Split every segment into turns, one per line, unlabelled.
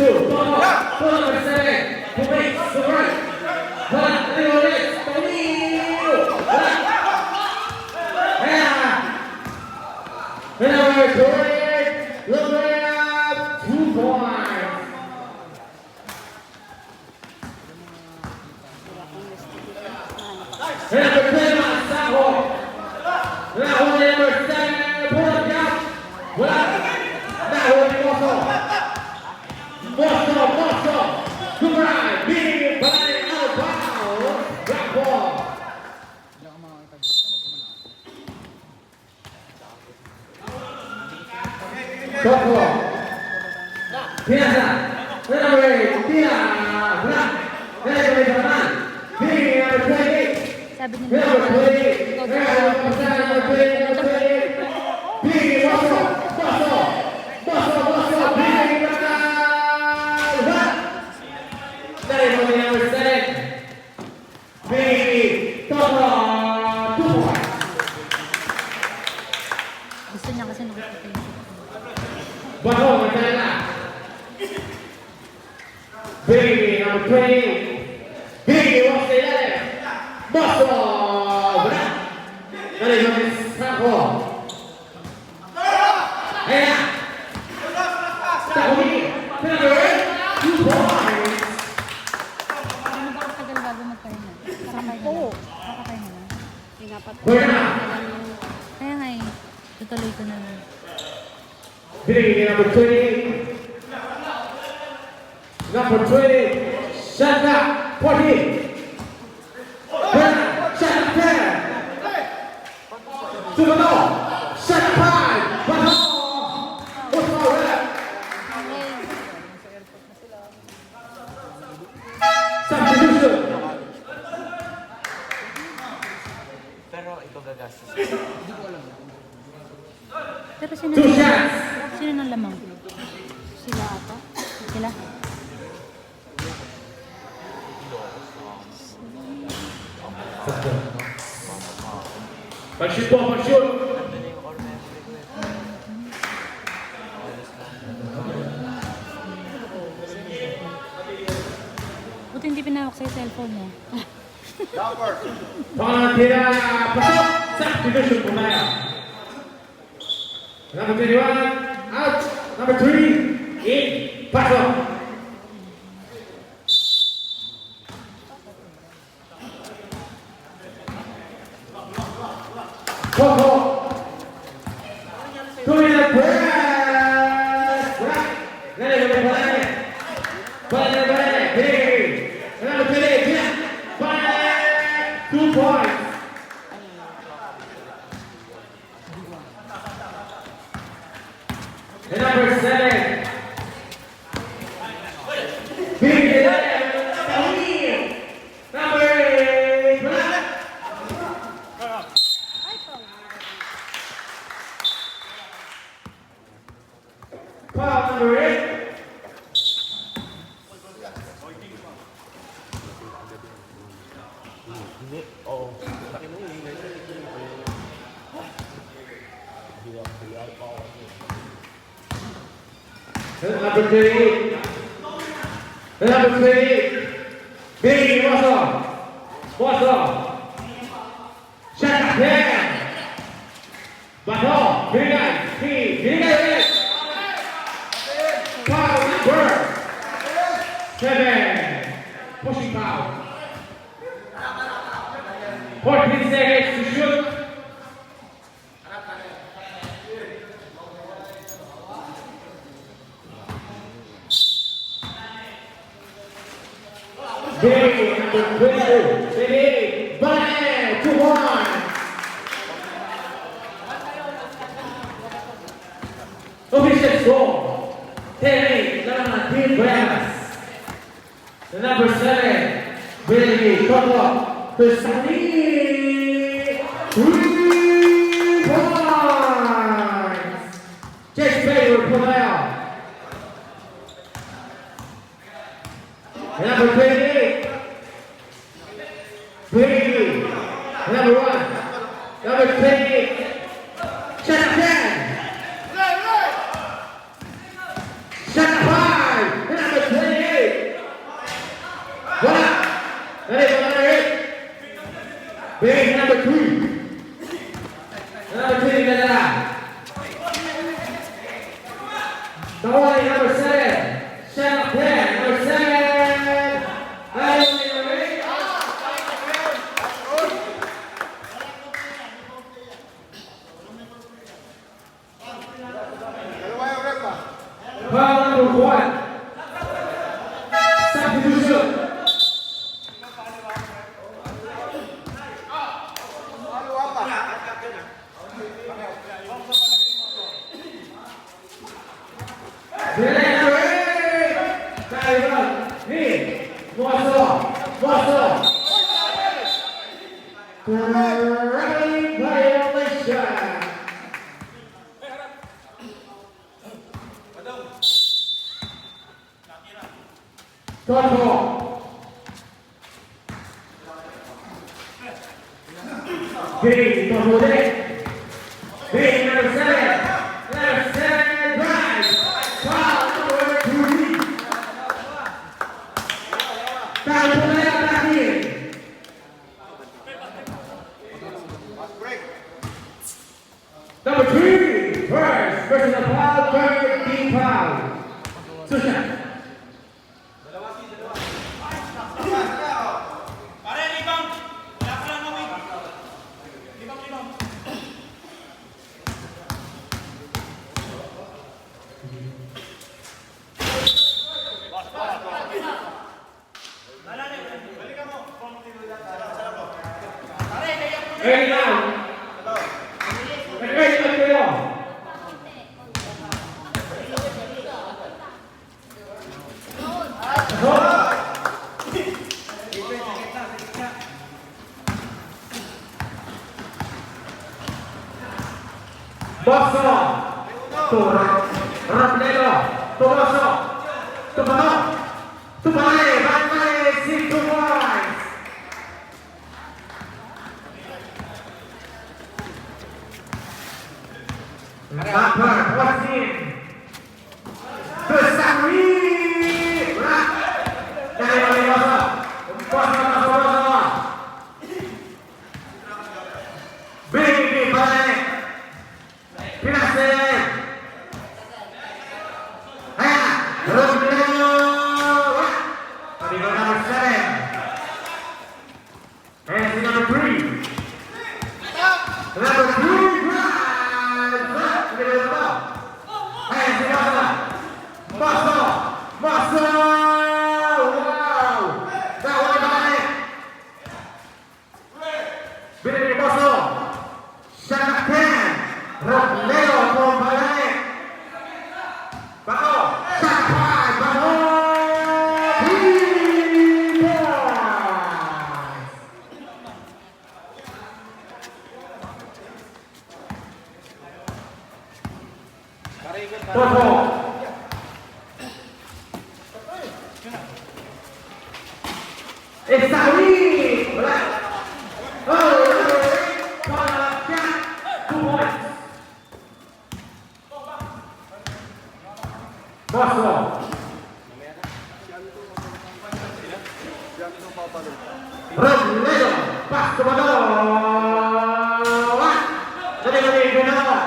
two, pull number 7, who makes the right. One, little legs, Tonino. And number 3, look at 2 points. And number 10, Saho. Now number 7, pull up, down. Well, now Mosso. Good ride, big, but out of bounds. Drop ball. Top ball. Piazza. Number 8, Tia. Number 28.
Sabi niya
Number 28. Big, Mosso. Big, number 7. Big, Toto. 2 points.
gusto niya kasi nakikita yung
Bato, magkala. Big, number 20. Big, walks the left. Mosso. Dali, number 7. Ayan. Sabi, number 2 points.
ano ba katagal bago magpahinga? Kakakain na lang. Kakakain na lang.
Buena.
Kaya nga eh, tutuloy ko na lang.
Big, number 20. Number 20. Shut up. 40. Buena. Shut up 10. Subato. Shut up 5. Bato. What's all that? Substitution.
Pero ikaw gagastos.
Pero sino
2 shots.
sino nang lamang? Sila ata? Sila?
Pag-shoot po, pag-shoot.
Buti hindi pinawak sa cellphone mo.
Pangalan tira, pasok. Substitution po tayo. Number 21, out. Number 3, in. Pasok. Coco. Going to press. Right. Let it go. Balik. Big. Number 3, yeah. Balik. 2 points. And number 7. Big. Number 8. Black. Foul number 8.
Hindi. Oo. Laki mo yun.
Number 38. Number 38. Big, what's up? Shut up, yeah. Bato, Binigay. Foul number 7. Pushing foul. 14 seconds to shoot. Big, number 22. Big, Bane, 2-1. Official score. 10-8. Team Brass. The number 7. Billy, Toto. The Sunny. 3 points. Just favor, pull out. Number 28. Brady. Number 1. Number 28. Shut up 10. Shut up 5. Number Base number 3. Number 3 Medalla. Tawali number 7. Shannon Penn, number 7. Foul number 1. Substitution. Big number 7. Big number 7. Number 7 drives. Foul number 2. Foul number back in. Number 3. First personal foul. Third team foul. Sushan. Early down. Early down kayo. Bosso. Rapnelo. Tomoso. Tumano. Tumale. Bangmale. 6 points. Lapar, Wasim, Besari, Rak, dari balik Bosso, Bosso, Bigi balik, Pinasih, Haya, Rumino, tadi nomor 7, and number 3, number 3. Masa, wow, gawat balik. Bini Bosso, Shannon Penn, Leo mau balik. Bako, sampai Bako. Bosso. Estawi, berat. Oh, Jack, 2 points. Bosso. Romero, pas ke bawah. Jadi Gunawan.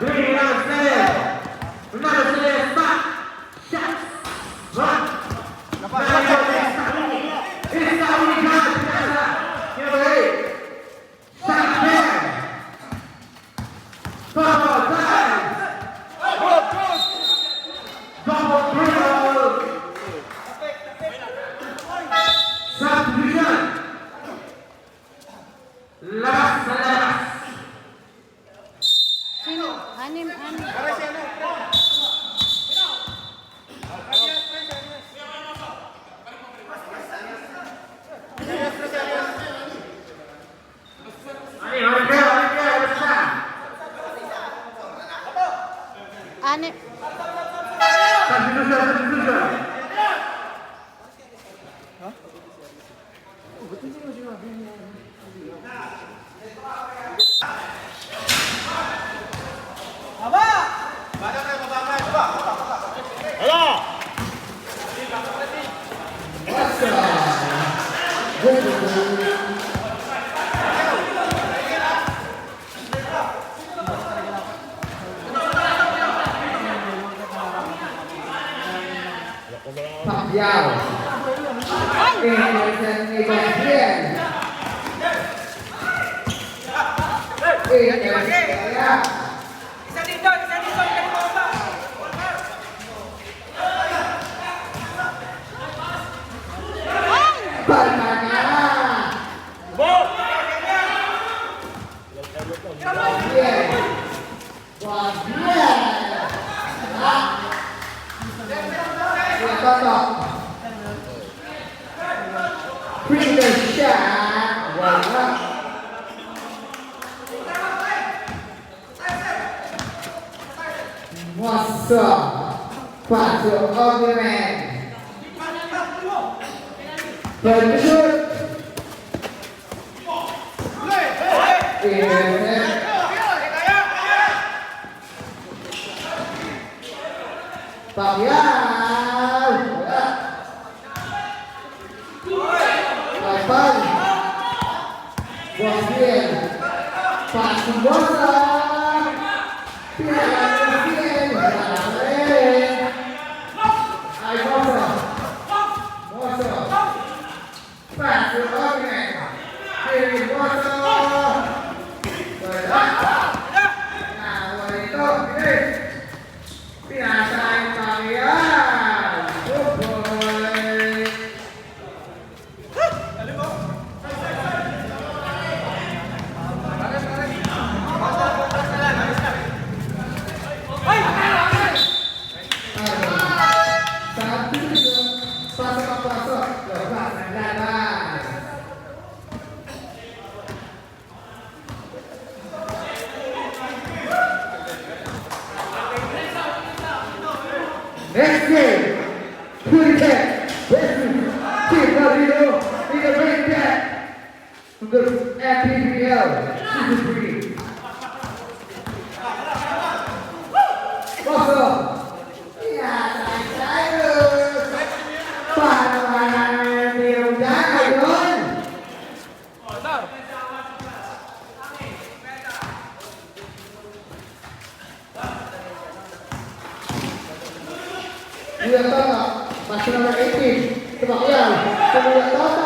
Beri Nasir. Nasir start. Shot. Run.
Ani.
Pacquiao. Anderson Sebastian. Anderson.
Isa dito, ganito ba?
Palmana. Bien. Bien. Toto. Freedom shot. Wala. Mosso. Paso Ogman. Berjut. Pacquiao. Lepas. Bosnian. Pasu bosa. Piala Bosnian. Ay bosa. Bosa. Pasu Ogman. Kiri bosa. Berat. Nah, wanita ini. Pinasain Pacquiao. Good boy. Satu pasok. Lepas anda. Next game, put it Wesley, keep the leader, in the ring back from the FPBL Season 3. What's up? Yeah, saya para điều giá rồi. Kemudian Toto, masih nomor 18, Pacquiao. Kemudian Toto.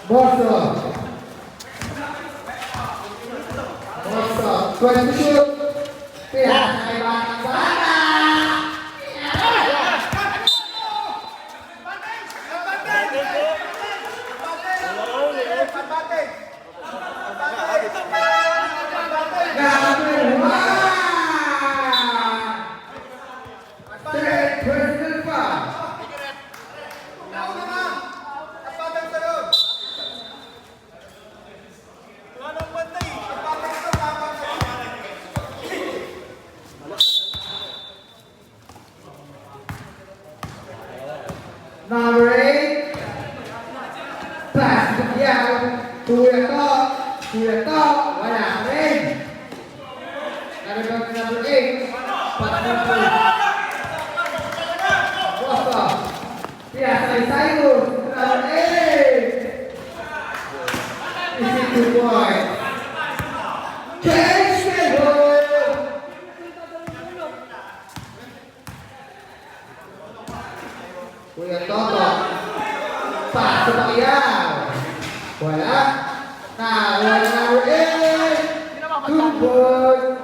Bosso. Kau shoot. Pihak Bana. Number 8, pass Pacquiao, Cueto, wala rin. Number 8, pass Bosso, Sayo, number 8. Easy 2 points. Change the goal. Toto, pass Pacquiao. Wala. Nah, number 8. 2 points.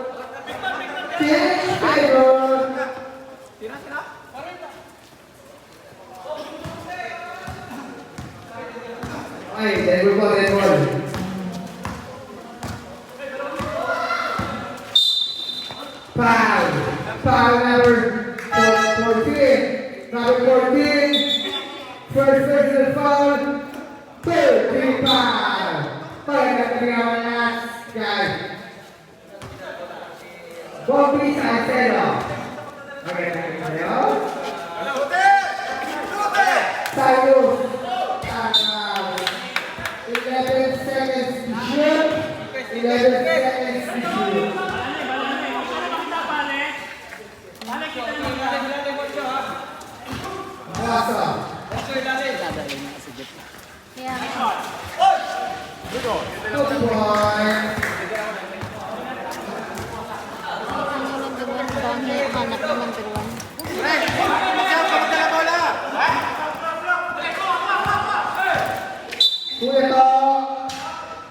Change the goal. Ay, red ball. Foul number 14. Number 14. First personal foul. 13 foul. Pada ketinggalan guys. Bobby Salcedo. Oke, Salcedo. Sayo. 11 seconds to shoot. 11 seconds to shoot. Awesome.
Kaya,
Good boy.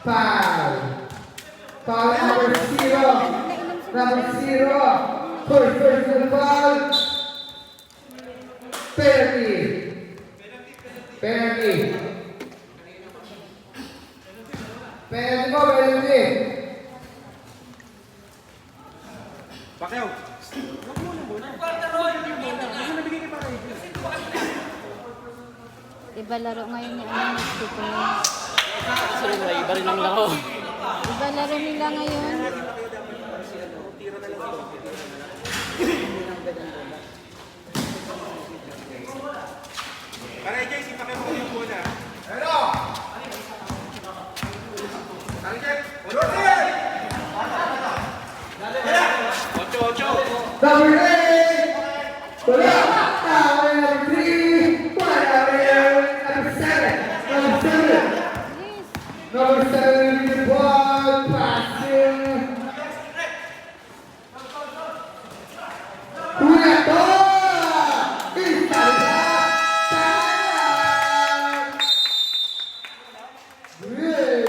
Foul. Foul number 0. Number 0. First personal foul. Penalty. Penalty. Penalty mo, penalty.
Pacquiao.
Iba laro ngayon ni ano, Mexico.
Kasi may iba rin ang laro.
Iba laro nila ngayon.
Para JC, Pacquiao mo yung muna.
Number 8. Wala. Number 3. Wala. Number 7. Number 7.
Yes.
Number 7 with the ball. Passing. Una, dos. Está Great.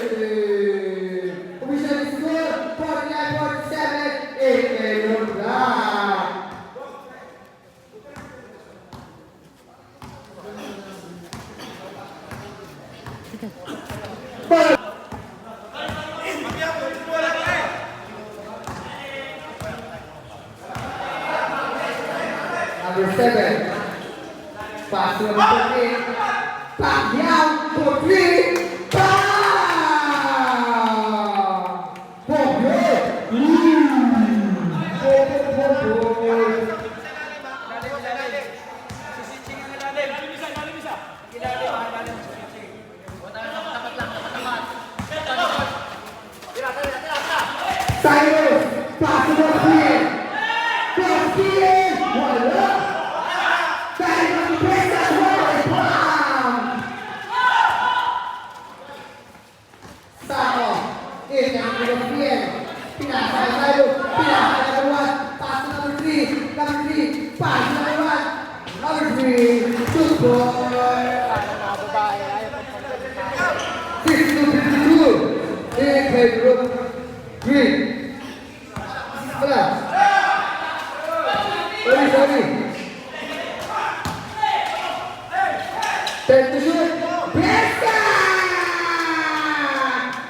Official score 49-47 in a lugar. Number 7. Pass to number 13. Pacquiao for 3. Cyrus, pass to number 3. Wala. Cyrus, press that one. Sako, ang European. Pinasa kay Cyrus, pinasa kay number 1. Pass to number 3. Number 3, pass to number 1. Number 3, shoot ball. 62-52. In favor of Green. Wala. Sorry. Time to shoot. Besta!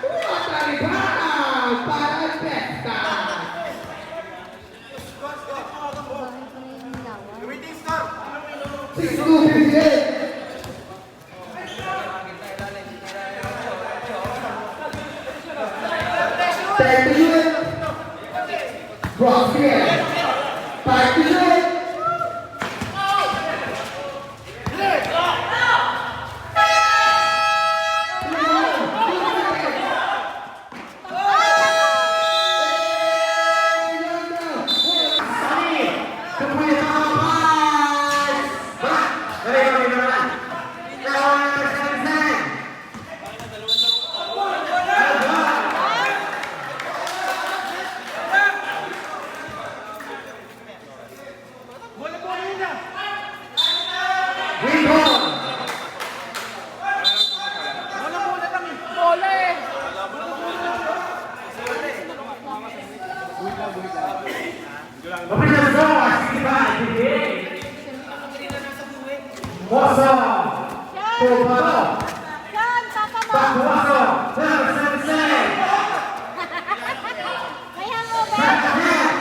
What a rebound para Besta.
Bahay ko na yung lawan.
62-58. Time to shoot. Cross here. Time to shoot.
Yan, tapa mo. Kaya mo ba?
Talo na yun.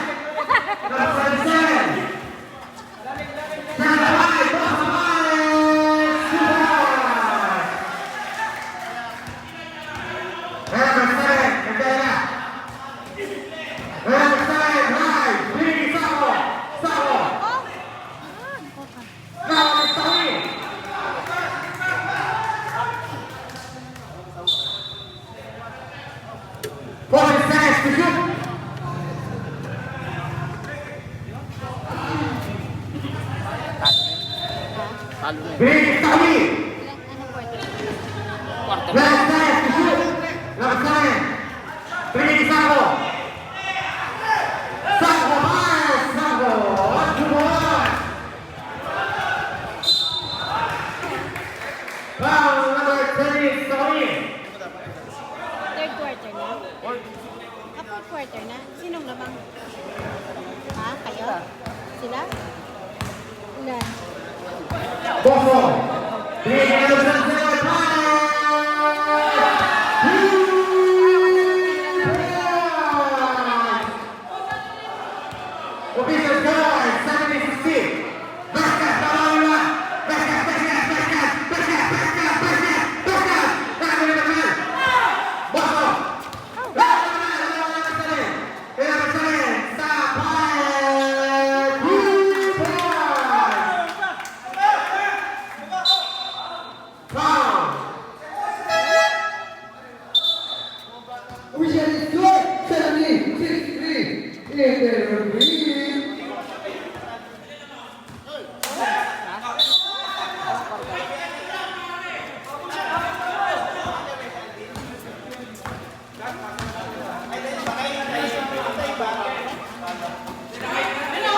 Big Tommy!
Ilang ano quarter?
Quarter.
Last time to shoot! Last time! Big Sako! Sako Miles! Sako! Kumon! Foul number 30, Tommy!
Third quarter na? Fourth quarter na? Sinong labang? Ha? Kayo? Sila? Ilan?
Boso. Bigyan mo sa sila. Official score, 70-16. Basket, Paula. Basket. Boso.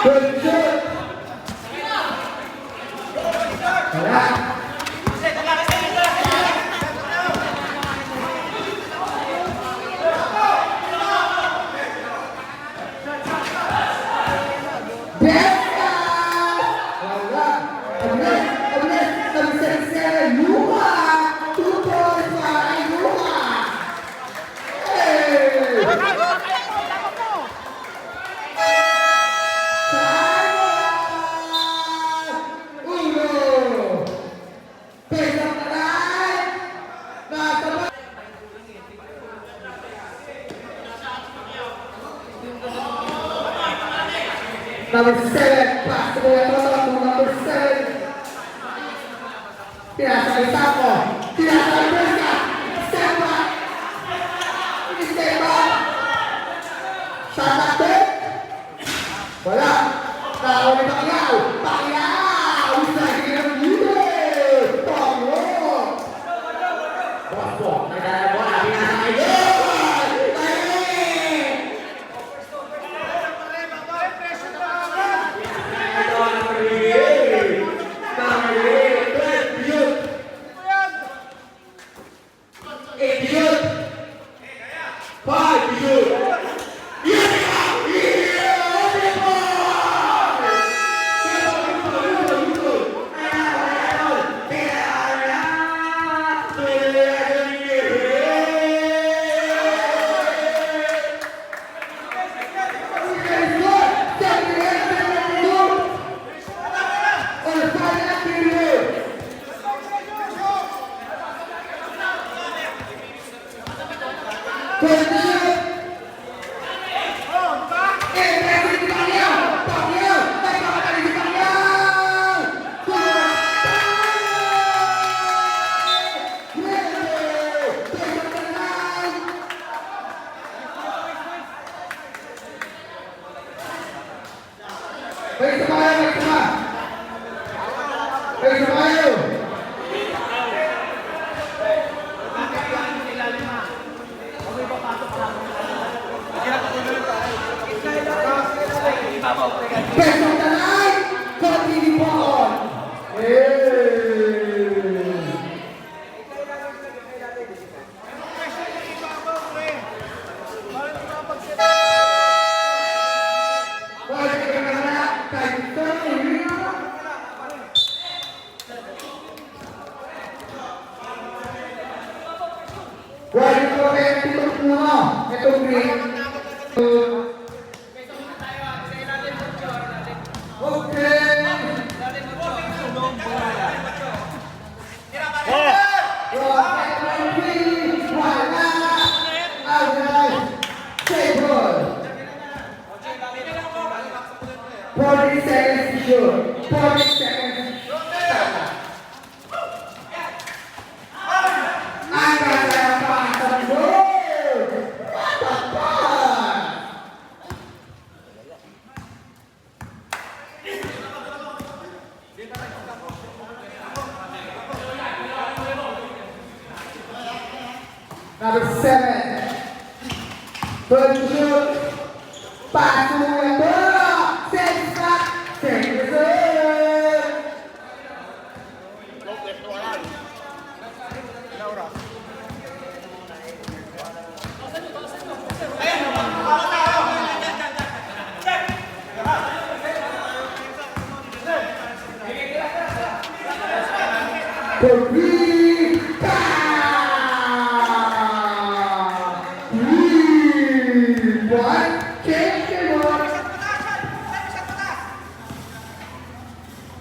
Good shot. Number 7, pass the ball to number 7. Pinasay Sako. Pinasay Berska. Step back. Step back. Shot at the. Wala. Tao ni Pacquiao. Pacquiao. Isa kira dito. Pacquiao. Boso. Nagdala bola. Pinasay. Best of the night, continue on. Number 7, berjut, pasu yang bola, sesat, sesat. Three, one, change the ball.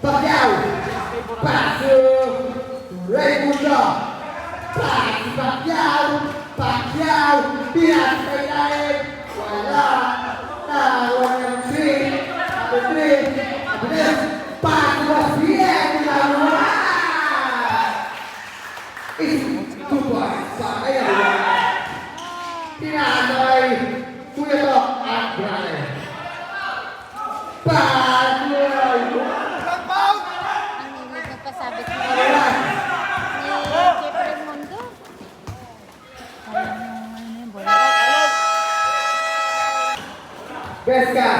Pacquiao, passe, Raimundo, passe Pacquiao, Pacquiao, Piaz Kailain, wala, nawan ng three, passe Rafael, nawa. Itu points sa kaya. Tinanay, Kuya Tok at Brian. Pacquiao.
Ang hilig nagpasabit mo ni Jeffrey Mondo. Alam mo yung bola.
Beska,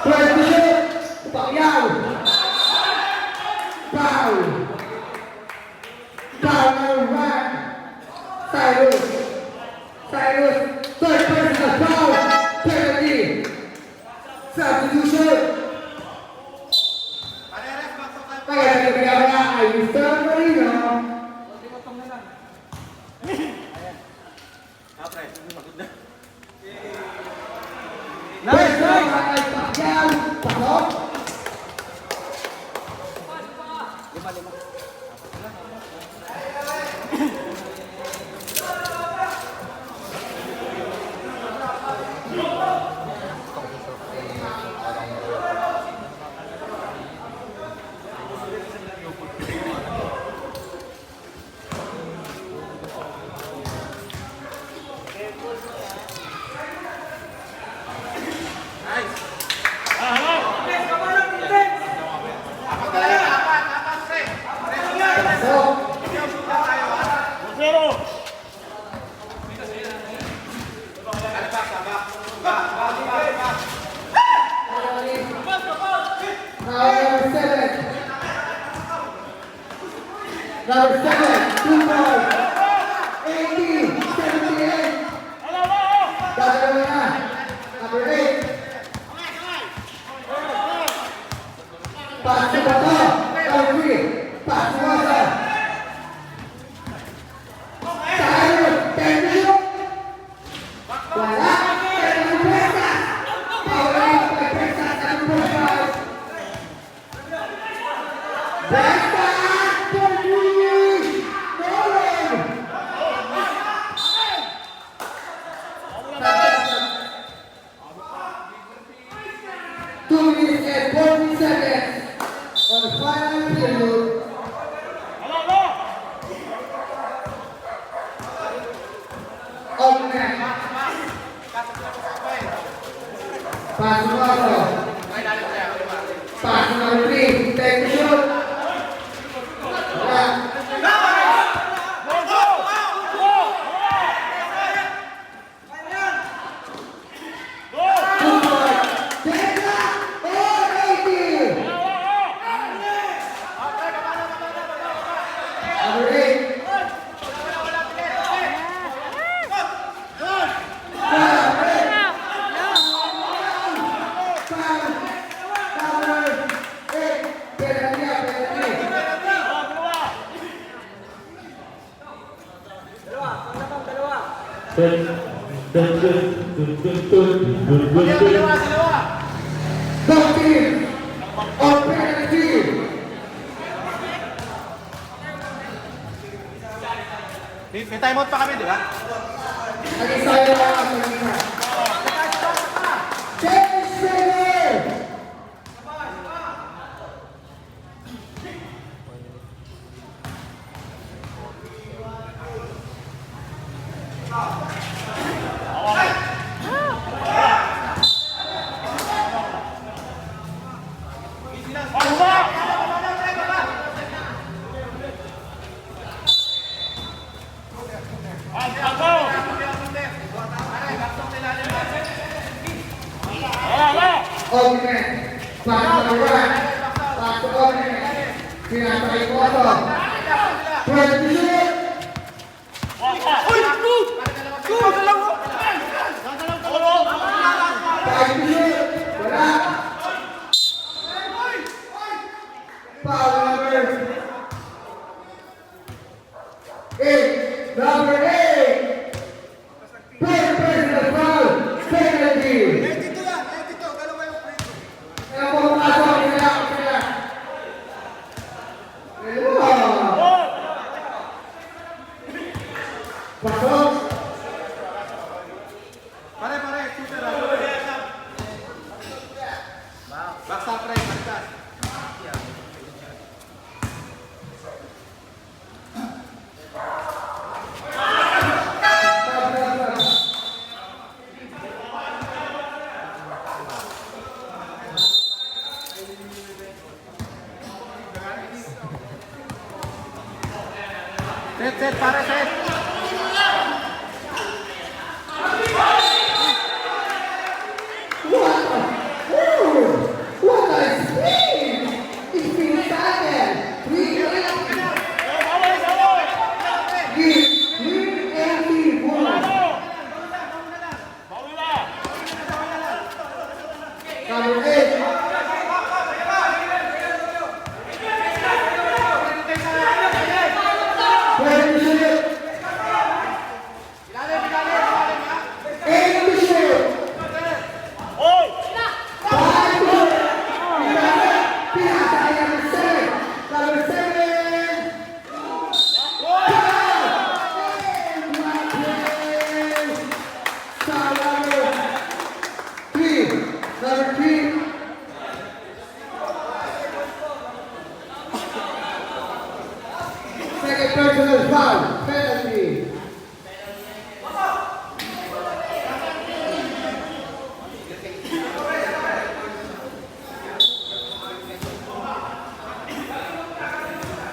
20, Pacquiao. Foul. Foul number one. Cyrus. Third personal foul. Penalty. Substitution. Kaya nagkakaya ay Mr. Marino. Beska ay Pacquiao. Pasok. Number 7, 2 ball, 80, 78. Gagawin na. Number 8. Pass to Bato. Number 3. Pass to Wasa. Tayo. 10 to shoot. Wala. 10 to Presas. Power by Presas. Number 5. Presas. Pass number 3, take the shoot.
May timeout pa kami, di ba?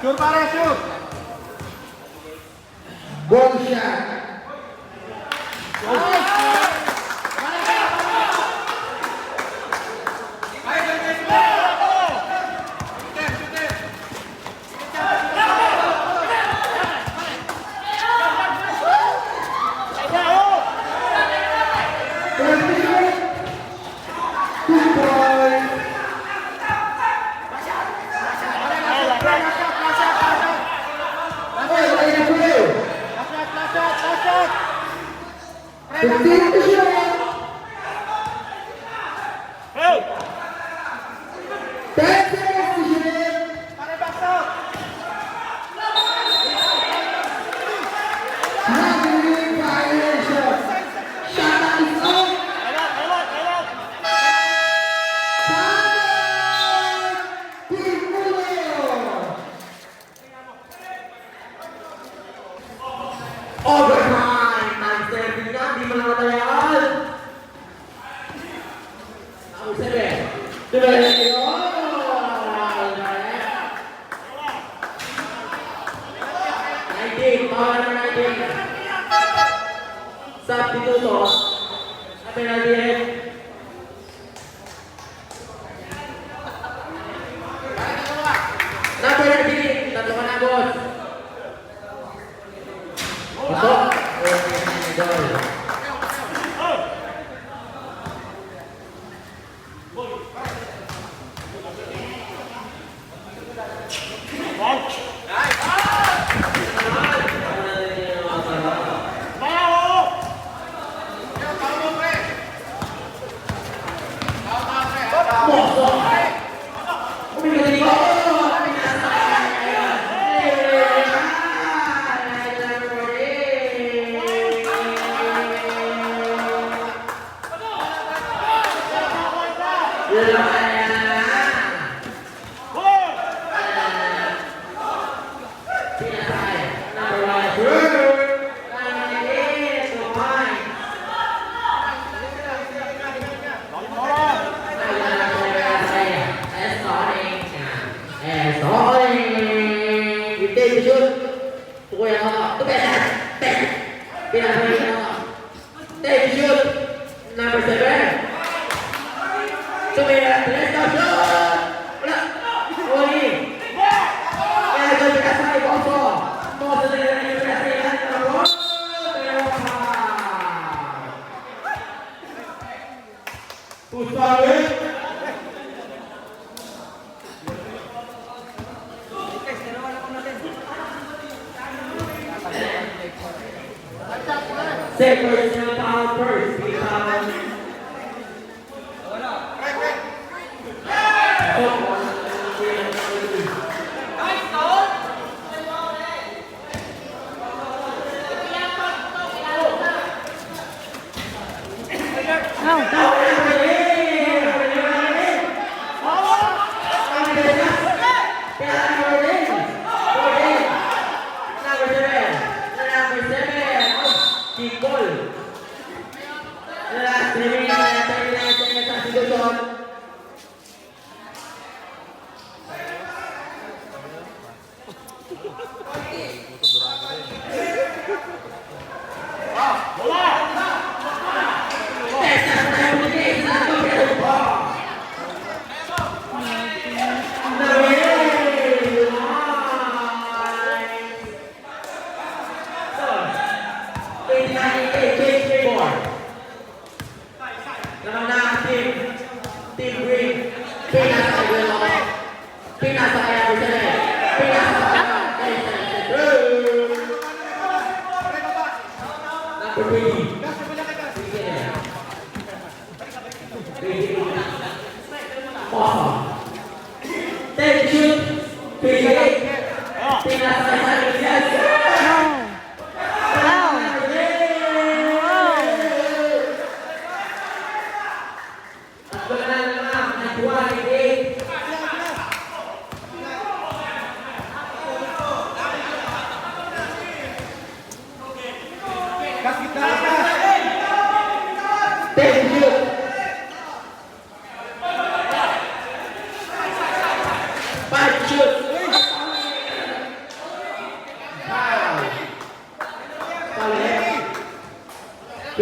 Sure pare, sure.
Ball shot. Overtime! Nag-serving na, di mo na matayan! Ang sabi, diba yun? Power number 19. Substituto. Sabi na din. Number 19. Tatlo ka na, boss. Pasok. Number 7. Sumira, let's go shoot! Wala! Uli! Kaya doon pinasay ko ako! Mo sa nila yung pinasay natin na ako! Pero Pusawi! Separate na power first.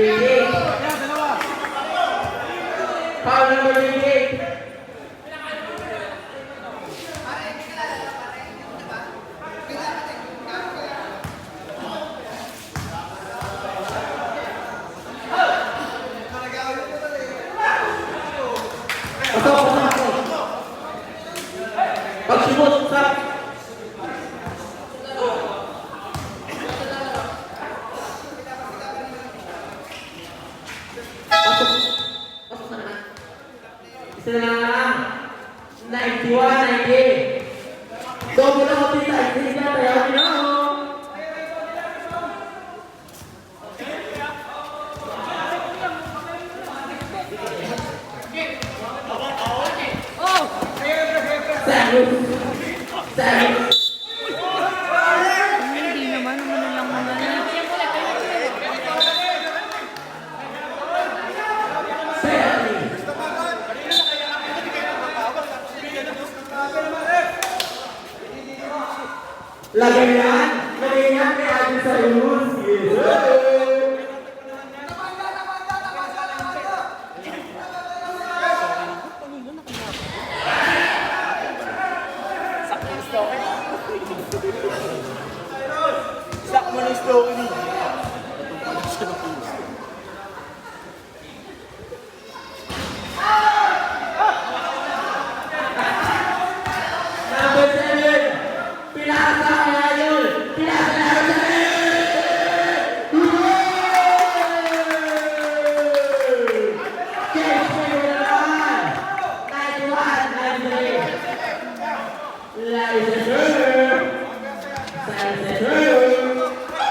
28.
Yan, dalawa.
Foul number 28. Pasok. Pag-shoot, stop. Pasok na naman. Isa na lang. 91, 90. Double na ko tita. Hindi na tayo. Salut.
Hindi naman, umano lang naman.
Lagay yan. Lagay yan kay Ate Sayus.
Sak mo na yung story.
Number 7. Pinasa kaya yun. Pinasa na ako sa Change for the run. 91, 93. Ladies and gentlemen. Ladies and gentlemen.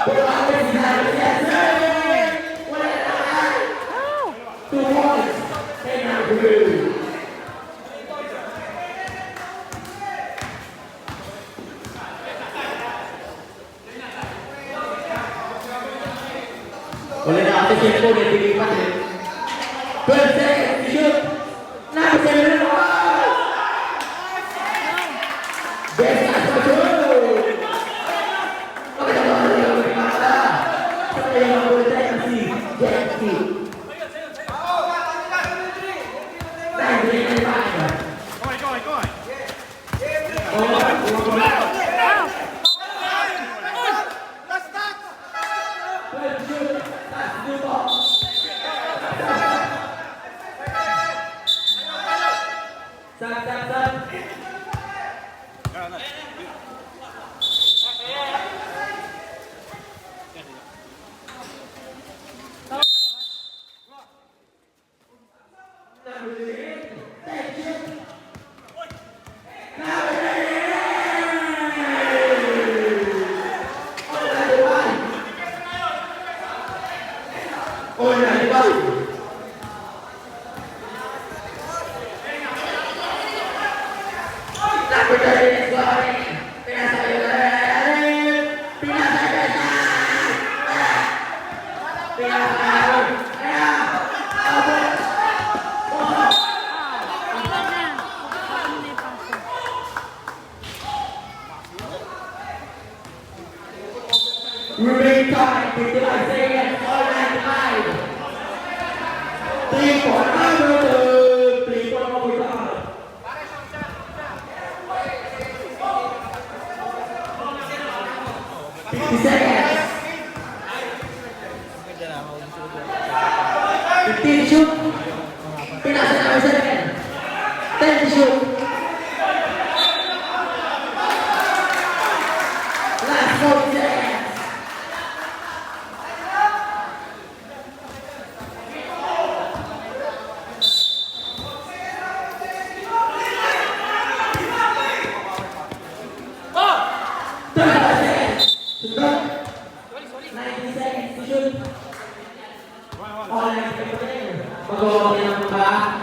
Always ladies and gentlemen. Wala na naman. 2 points. Take number 2. Oleh na ate Seko dia dilipat ya. 12 seconds shoot. Nah, bisa lewat. Best asal shoot. Oke, kalau yang bermata. Saya yang boleh kasih. Jadi. Nah, ini apa?
Koy.
Remain time, 59 seconds, all 95. 3 point number 2, 3 point overtime. 50 seconds. 15 to shoot. Pinasa number 7. 10 to shoot. Last 40 seconds. Magawa ng ba?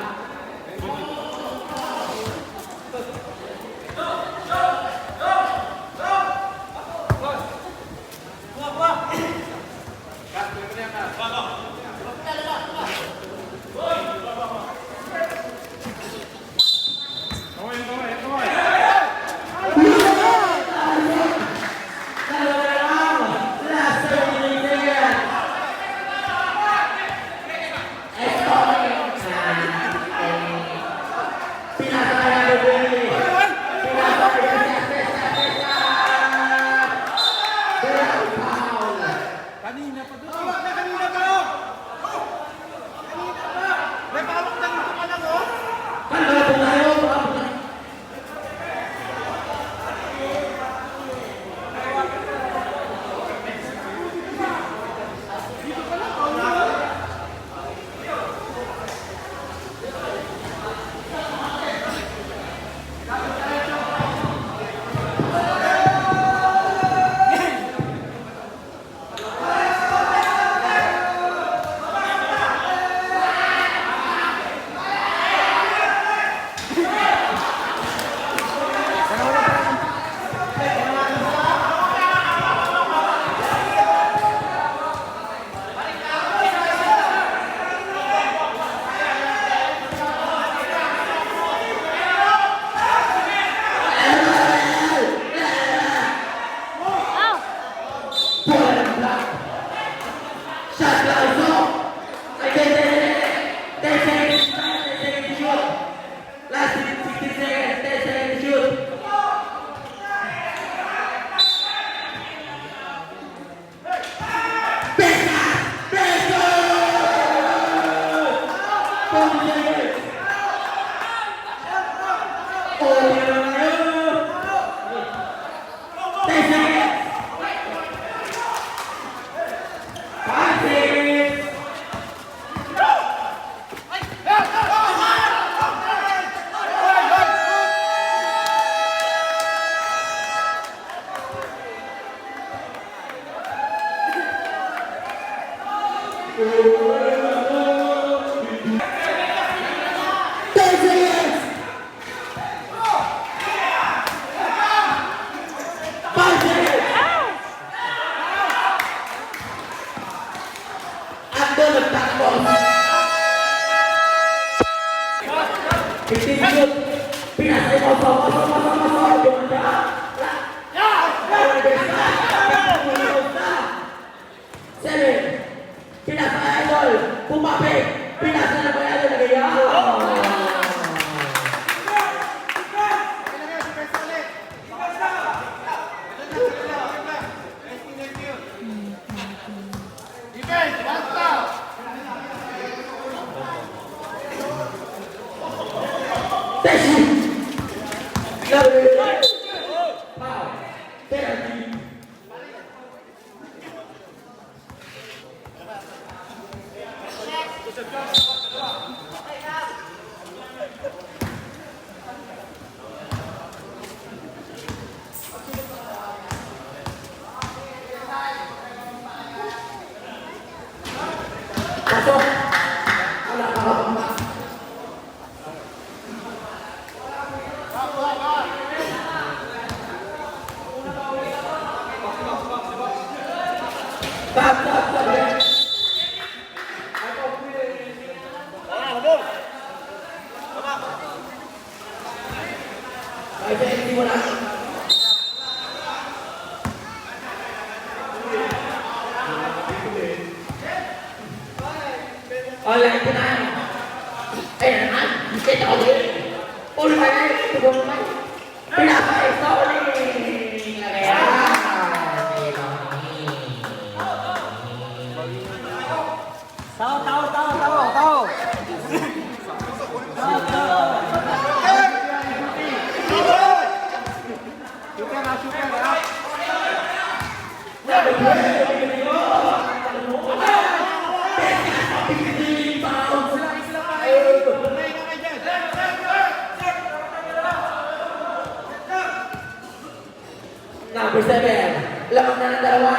Number 7, lamang na ng dalawa,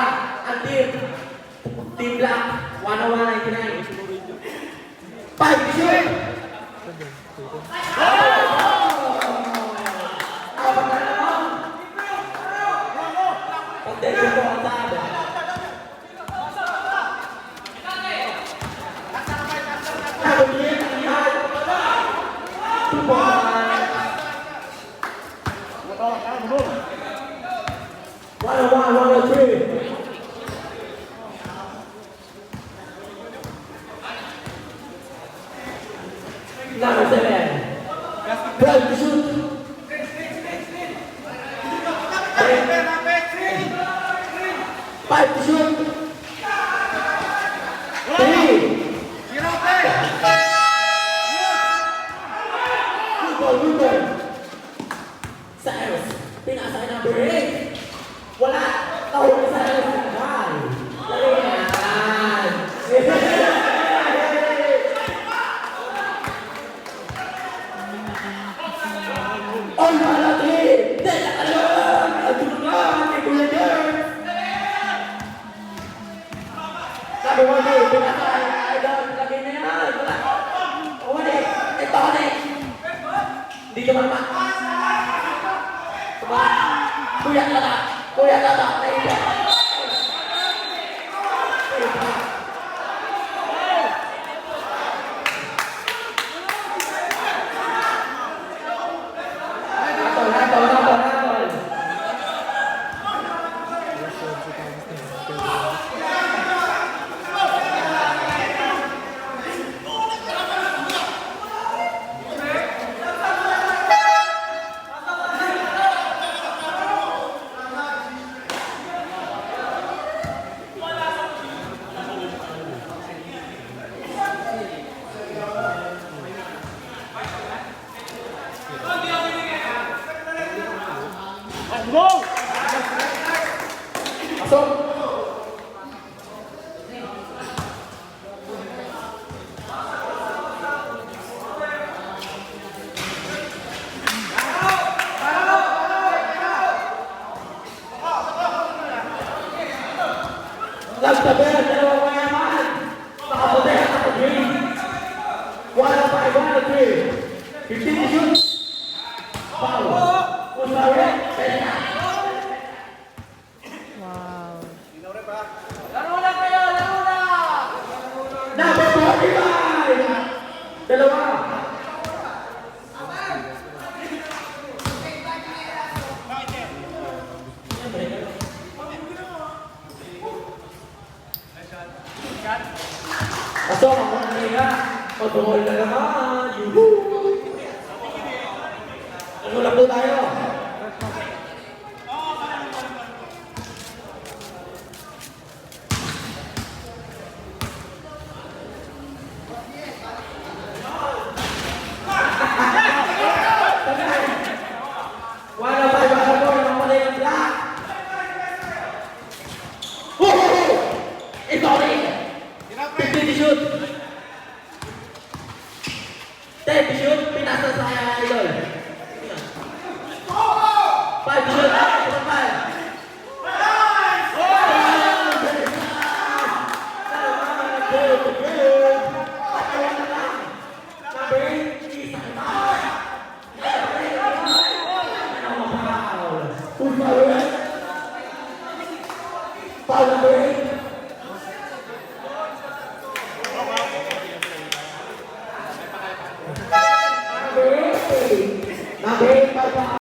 ang team black, 101.99. 5, shoot! Apat na naman. Pagdeko po ang tab. Nabigyan ang ihal. 2 points. 101, 103. Number 7. 12 to shoot. 5 to shoot. 3. Good ball. Cyrus, pinasa kay number 8. Wala! Tawag ka sa akin! Dali yan! Nataber, dalawang mayaman. Nakaputi at nakagreen. 1-5, 1-3. 15 to shoot. Foul. Usari, Pena.
Wow.
Laro na kayo, laro na!
Number 45. Dalawa. Pasok ako ng liga. Pag-goal na naman. Yuhuu! Ano lang po tayo? Wala pa iba ka po ng mali ng black. Woohoo! Ito rin. 15 to shoot. 10 to shoot. Pinasa sa idol. 5 to shoot. 5. Foul number 8. Number 8,